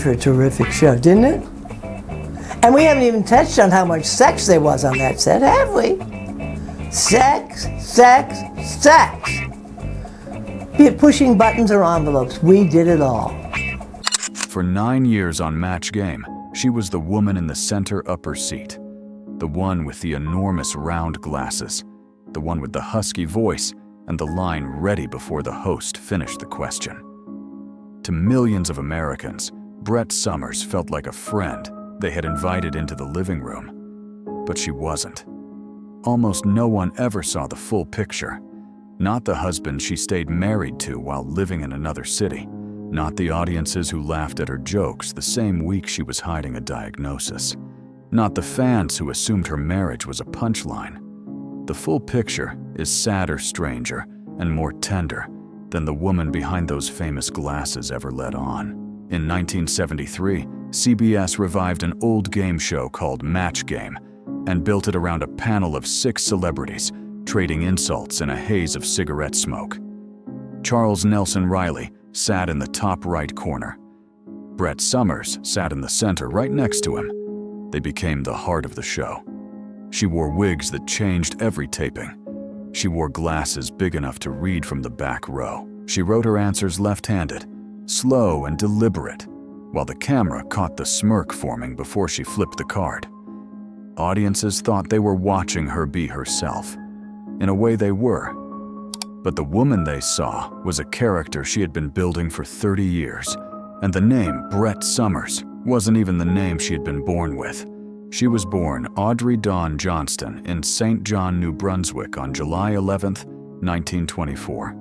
For a terrific show, didn't it? And we haven't even touched on how much sex there was on that set, have we? Sex, sex, sex. Be it pushing buttons or envelopes, we did it all. For 9 years on Match Game, she was the woman in the center upper seat. The one with the enormous round glasses. The one with the husky voice and the line ready before the host finished the question. To millions of Americans, Brett Somers felt like a friend they had invited into the living room. But she wasn't. Almost no one ever saw the full picture. Not the husband she stayed married to while living in another city. Not the audiences who laughed at her jokes the same week she was hiding a diagnosis. Not the fans who assumed her marriage was a punchline. The full picture is sadder, stranger, and more tender than the woman behind those famous glasses ever let on. In 1973, CBS revived an old game show called Match Game and built it around a panel of 6 celebrities trading insults in a haze of cigarette smoke. Charles Nelson Riley sat in the top right corner. Brett Somers sat in the center right next to him. They became the heart of the show. She wore wigs that changed every taping. She wore glasses big enough to read from the back row. She wrote her answers left-handed, slow and deliberate, while the camera caught the smirk forming before she flipped the card. Audiences thought they were watching her be herself. In a way they were. But the woman they saw was a character she had been building for 30 years, and the name Brett Somers wasn't even the name she had been born with. She was born Audrey Dawn Johnston in St. John, New Brunswick on July 11, 1924.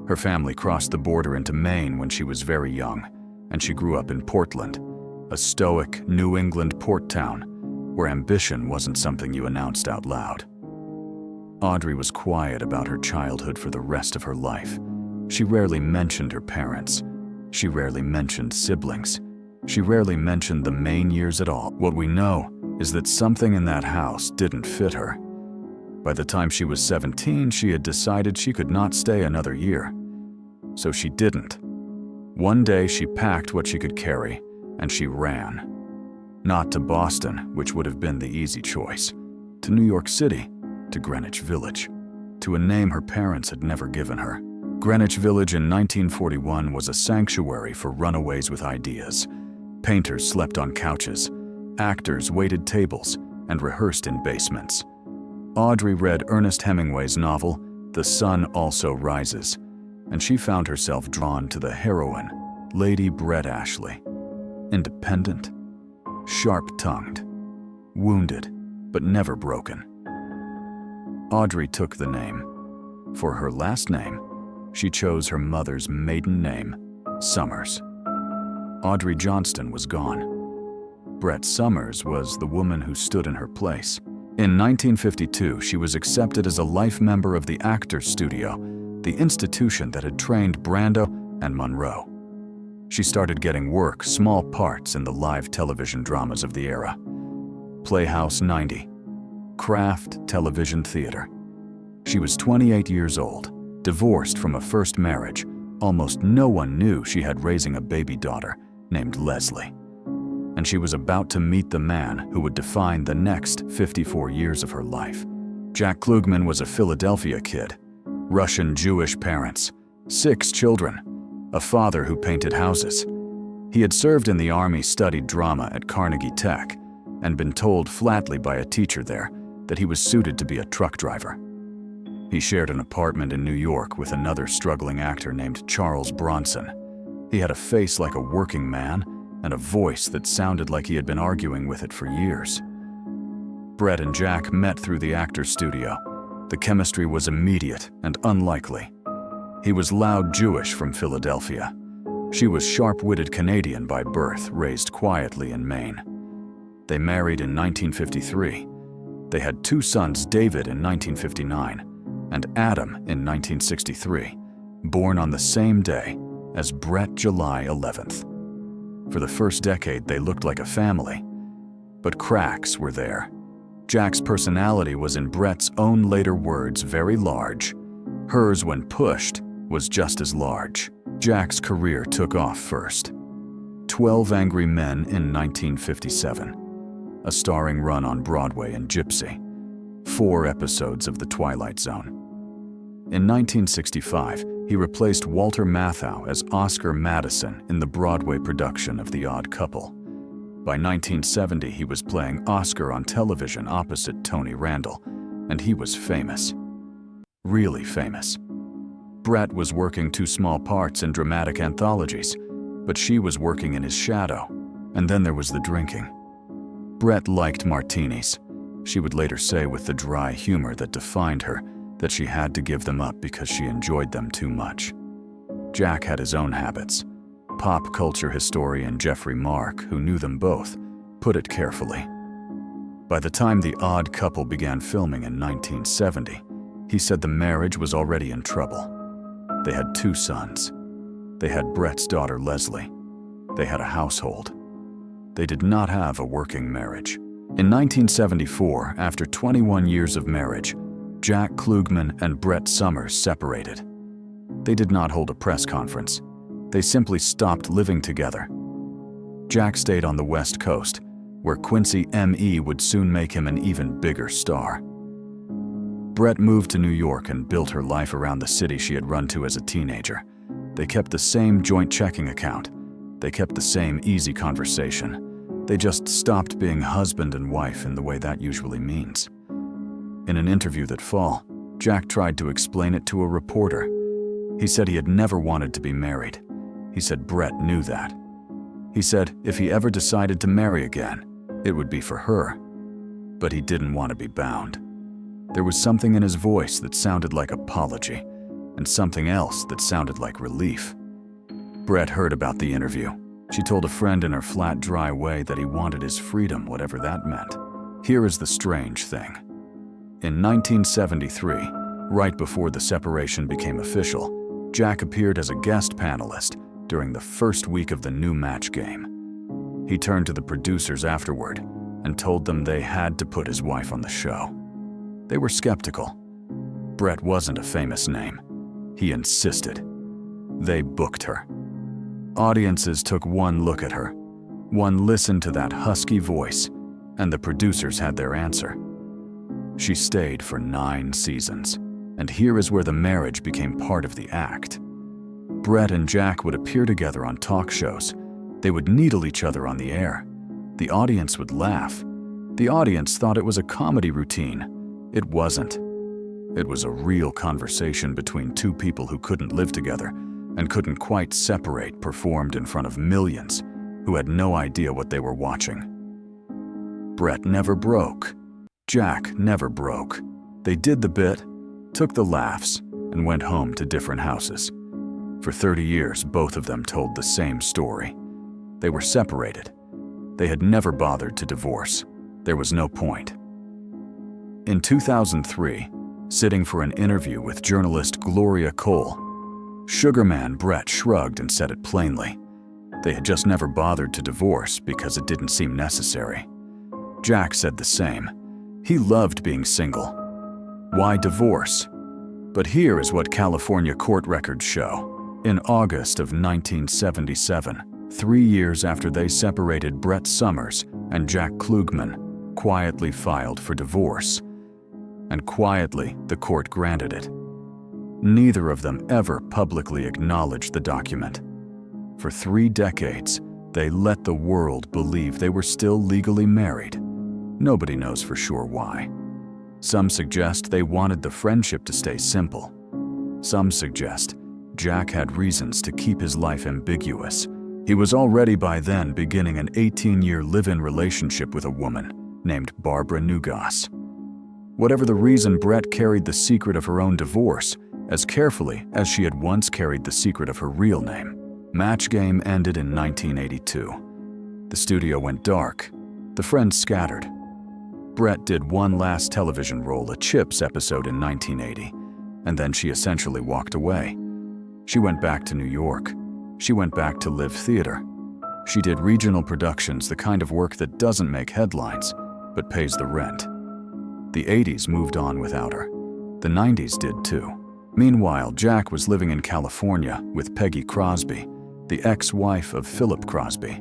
Her family crossed the border into Maine when she was very young, and she grew up in Portland, a stoic New England port town where ambition wasn't something you announced out loud. Audrey was quiet about her childhood for the rest of her life. She rarely mentioned her parents. She rarely mentioned siblings. She rarely mentioned the Maine years at all. What we know is that something in that house didn't fit her. By the time she was 17, she had decided she could not stay another year. So she didn't. One day she packed what she could carry, and she ran. Not to Boston, which would have been the easy choice. To New York City, to Greenwich Village, to a name her parents had never given her. Greenwich Village in 1941 was a sanctuary for runaways with ideas. Painters slept on couches, actors waited tables, and rehearsed in basements. Audrey read Ernest Hemingway's novel, The Sun Also Rises, and she found herself drawn to the heroine, Lady Brett Ashley. Independent, sharp-tongued, wounded, but never broken. Audrey took the name. For her last name, she chose her mother's maiden name, Somers. Audrey Johnston was gone. Brett Somers was the woman who stood in her place. In 1952, she was accepted as a life member of the Actors Studio, the institution that had trained Brando and Monroe. She started getting work, small parts in the live television dramas of the era. Playhouse 90, Kraft Television Theater. She was 28 years old, divorced from a first marriage. Almost no one knew she had raising a baby daughter named Leslie. And she was about to meet the man who would define the next 54 years of her life. Jack Klugman was a Philadelphia kid, Russian-Jewish parents, 6 children, a father who painted houses. He had served in the army, studied drama at Carnegie Tech, and been told flatly by a teacher there that he was suited to be a truck driver. He shared an apartment in New York with another struggling actor named Charles Bronson. He had a face like a working man and a voice that sounded like he had been arguing with it for years. Brett and Jack met through the Actors Studio. The chemistry was immediate and unlikely. He was loud Jewish from Philadelphia. She was sharp-witted Canadian by birth, raised quietly in Maine. They married in 1953. They had 2 sons, David in 1959 and Adam in 1963, born on the same day as Brett, July 11th. For the first decade, they looked like a family, but cracks were there. Jack's personality was, in Brett's own later words, very large. Hers, when pushed, was just as large. Jack's career took off first. 12 Angry Men in 1957, a starring run on Broadway in Gypsy, 4 episodes of The Twilight Zone. In 1965, he replaced Walter Matthau as Oscar Madison in the Broadway production of The Odd Couple. By 1970, he was playing Oscar on television opposite Tony Randall, and he was famous. Really famous. Brett was working 2 small parts in dramatic anthologies, but she was working in his shadow, and then there was the drinking. Brett liked martinis. She would later say with the dry humor that defined her that she had to give them up because she enjoyed them too much. Jack had his own habits. Pop culture historian Jeffrey Mark, who knew them both, put it carefully. By the time The Odd Couple began filming in 1970, he said the marriage was already in trouble. They had 2 sons. They had Brett's daughter Leslie. They had a household. They did not have a working marriage. In 1974, after 21 years of marriage, Jack Klugman and Brett Somers separated. They did not hold a press conference. They simply stopped living together. Jack stayed on the West Coast, where Quincy M.E. would soon make him an even bigger star. Brett moved to New York and built her life around the city she had run to as a teenager. They kept the same joint checking account. They kept the same easy conversation. They just stopped being husband and wife in the way that usually means. In an interview that fall, Jack tried to explain it to a reporter. He said he had never wanted to be married. He said Brett knew that. He said if he ever decided to marry again, it would be for her. But he didn't want to be bound. There was something in his voice that sounded like apology, and something else that sounded like relief. Brett heard about the interview. She told a friend in her flat, dry way that he wanted his freedom, whatever that meant. Here is the strange thing. In 1973, right before the separation became official, Jack appeared as a guest panelist during the first week of the new Match Game. He turned to the producers afterward and told them they had to put his wife on the show. They were skeptical. Brett wasn't a famous name. He insisted. They booked her. Audiences took one look at her, one listen to that husky voice, and the producers had their answer. She stayed for 9 seasons, and here is where the marriage became part of the act. Brett and Jack would appear together on talk shows. They would needle each other on the air. The audience would laugh. The audience thought it was a comedy routine. It wasn't. It was a real conversation between 2 people who couldn't live together and couldn't quite separate, performed in front of millions who had no idea what they were watching. Brett never broke. Jack never broke. They did the bit, took the laughs, and went home to different houses. For 30 years, both of them told the same story. They were separated. They had never bothered to divorce. There was no point. In 2003, sitting for an interview with journalist Gloria Cole, Sugarman Brett shrugged and said it plainly. They had just never bothered to divorce because it didn't seem necessary. Jack said the same. He loved being single. Why divorce? But here is what California court records show. In August of 1977, 3 years after they separated, Brett Somers and Jack Klugman quietly filed for divorce. And quietly, the court granted it. Neither of them ever publicly acknowledged the document. For 3 decades, they let the world believe they were still legally married. Nobody knows for sure why. Some suggest they wanted the friendship to stay simple. Some suggest Jack had reasons to keep his life ambiguous. He was already by then beginning an 18-year live-in relationship with a woman named Barbara Nugas. Whatever the reason, Brett carried the secret of her own divorce as carefully as she had once carried the secret of her real name. Match Game ended in 1982. The studio went dark. The friends scattered. Brett did one last television role, a Chips episode in 1980, and then she essentially walked away. She went back to New York. She went back to live theater. She did regional productions, the kind of work that doesn't make headlines, but pays the rent. The 80s moved on without her. The 90s did too. Meanwhile, Jack was living in California with Peggy Crosby, the ex-wife of Philip Crosby.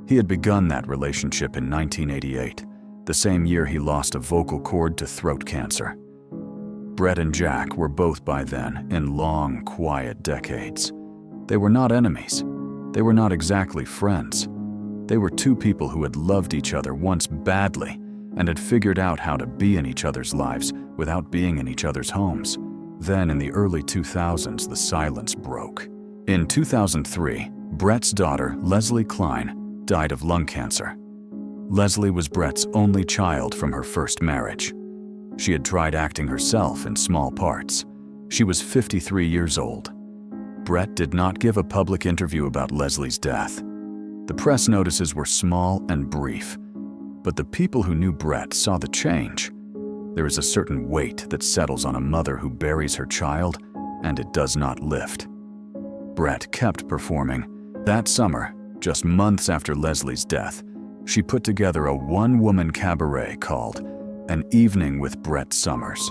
He had begun that relationship in 1988, the same year he lost a vocal cord to throat cancer. Brett and Jack were both by then in long, quiet decades. They were not enemies. They were not exactly friends. They were two people who had loved each other once badly and had figured out how to be in each other's lives without being in each other's homes. Then, in the early 2000s, the silence broke. In 2003, Brett's daughter, Leslie Klein, died of lung cancer. Leslie was Brett's only child from her first marriage. She had tried acting herself in small parts. She was 53 years old. Brett did not give a public interview about Leslie's death. The press notices were small and brief, but the people who knew Brett saw the change. There is a certain weight that settles on a mother who buries her child, and it does not lift. Brett kept performing. That summer, just months after Leslie's death, she put together a one-woman cabaret called An Evening with Brett Somers.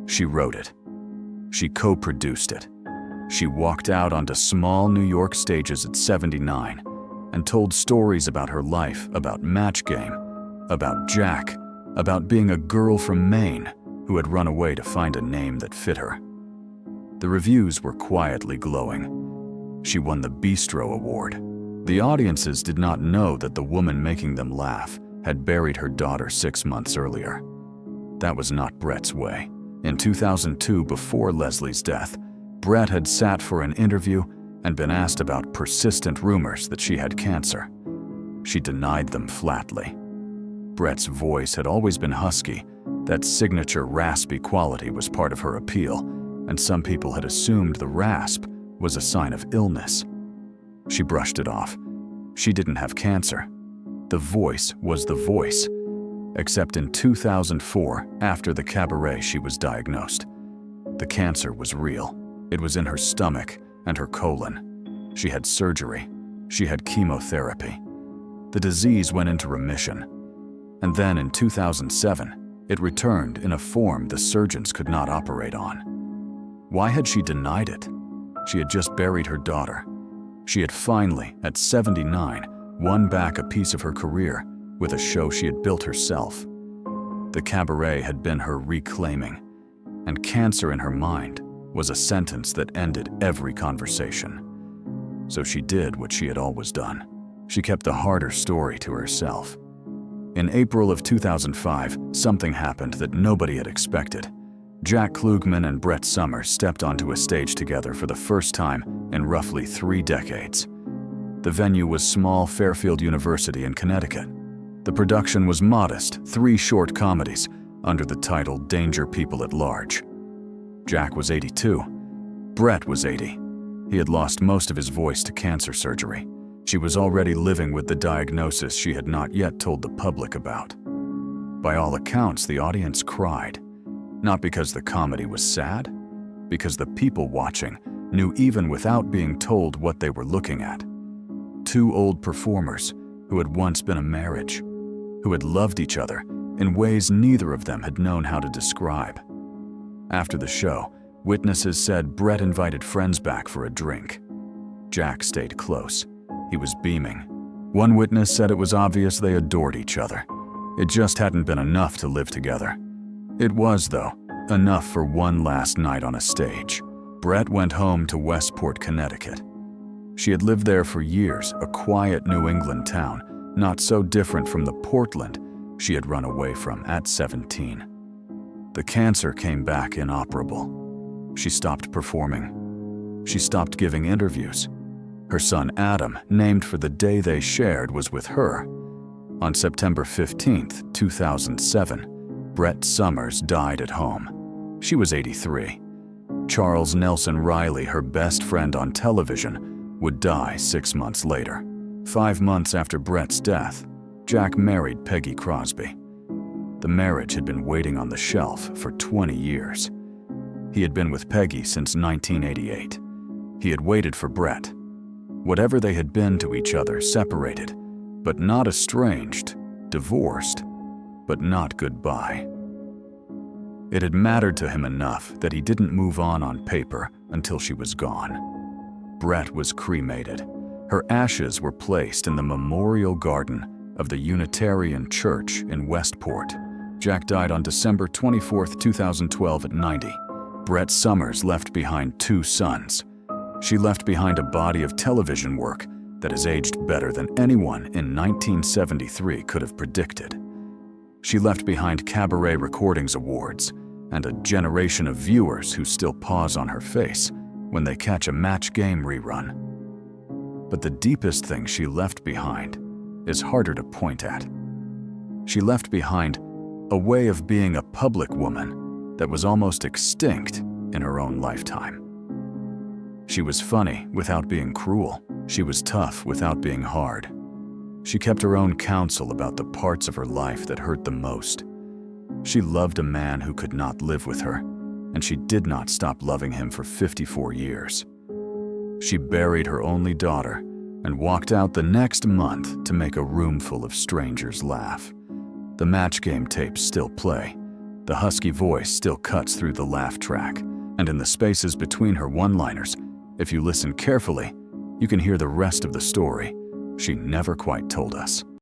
She wrote it. She co-produced it. She walked out onto small New York stages at 79 and told stories about her life, about Match Game, about Jack, about being a girl from Maine who had run away to find a name that fit her. The reviews were quietly glowing. She won the Bistro Award. The audiences did not know that the woman making them laugh had buried her daughter 6 months earlier. That was not Brett's way. In 2002, before Leslie's death, Brett had sat for an interview and been asked about persistent rumors that she had cancer. She denied them flatly. Brett's voice had always been husky. That signature raspy quality was part of her appeal, and some people had assumed the rasp was a sign of illness. She brushed it off. She didn't have cancer. The voice was the voice, except in 2004, after the cabaret, she was diagnosed. The cancer was real. It was in her stomach and her colon. She had surgery. She had chemotherapy. The disease went into remission. And then in 2007, it returned in a form the surgeons could not operate on. Why had she denied it? She had just buried her daughter. She had finally, at 79, won back a piece of her career with a show she had built herself. The cabaret had been her reclaiming, and cancer in her mind was a sentence that ended every conversation. So she did what she had always done. She kept the harder story to herself. In April of 2005, something happened that nobody had expected. Jack Klugman and Brett Somers stepped onto a stage together for the first time in roughly 3 decades. The venue was small Fairfield University in Connecticut. The production was modest, 3 short comedies under the title Danger People at Large. Jack was 82. Brett was 80. He had lost most of his voice to cancer surgery. She was already living with the diagnosis she had not yet told the public about. By all accounts, the audience cried. Not because the comedy was sad, because the people watching knew even without being told what they were looking at. 2 old performers who had once been a marriage, who had loved each other in ways neither of them had known how to describe. After the show, witnesses said Brett invited friends back for a drink. Jack stayed close. He was beaming. One witness said it was obvious they adored each other. It just hadn't been enough to live together. It was, though, enough for one last night on a stage. Brett went home to Westport, Connecticut. She had lived there for years, a quiet New England town, not so different from the Portland she had run away from at 17. The cancer came back inoperable. She stopped performing. She stopped giving interviews. Her son Adam, named for the day they shared, was with her. On September 15, 2007, Brett Somers died at home. She was 83. Charles Nelson Riley, her best friend on television, would die 6 months later. 5 months after Brett's death, Jack married Peggy Crosby. The marriage had been waiting on the shelf for 20 years. He had been with Peggy since 1988. He had waited for Brett. Whatever they had been to each other, separated, but not estranged, divorced, but not goodbye. It had mattered to him enough that he didn't move on paper until she was gone. Brett was cremated. Her ashes were placed in the memorial garden of the Unitarian Church in Westport. Jack died on December 24, 2012 at 90. Brett Summers left behind 2 sons. She left behind a body of television work that has aged better than anyone in 1973 could have predicted. She left behind Cabaret Recordings Awards and a generation of viewers who still pause on her face when they catch a Match Game rerun. But the deepest thing she left behind is harder to point at. She left behind a way of being a public woman that was almost extinct in her own lifetime. She was funny without being cruel. She was tough without being hard. She kept her own counsel about the parts of her life that hurt the most. She loved a man who could not live with her, and she did not stop loving him for 54 years. She buried her only daughter and walked out the next month to make a room full of strangers laugh. The Match Game tapes still play. The husky voice still cuts through the laugh track, and in the spaces between her one-liners, if you listen carefully, you can hear the rest of the story she never quite told us.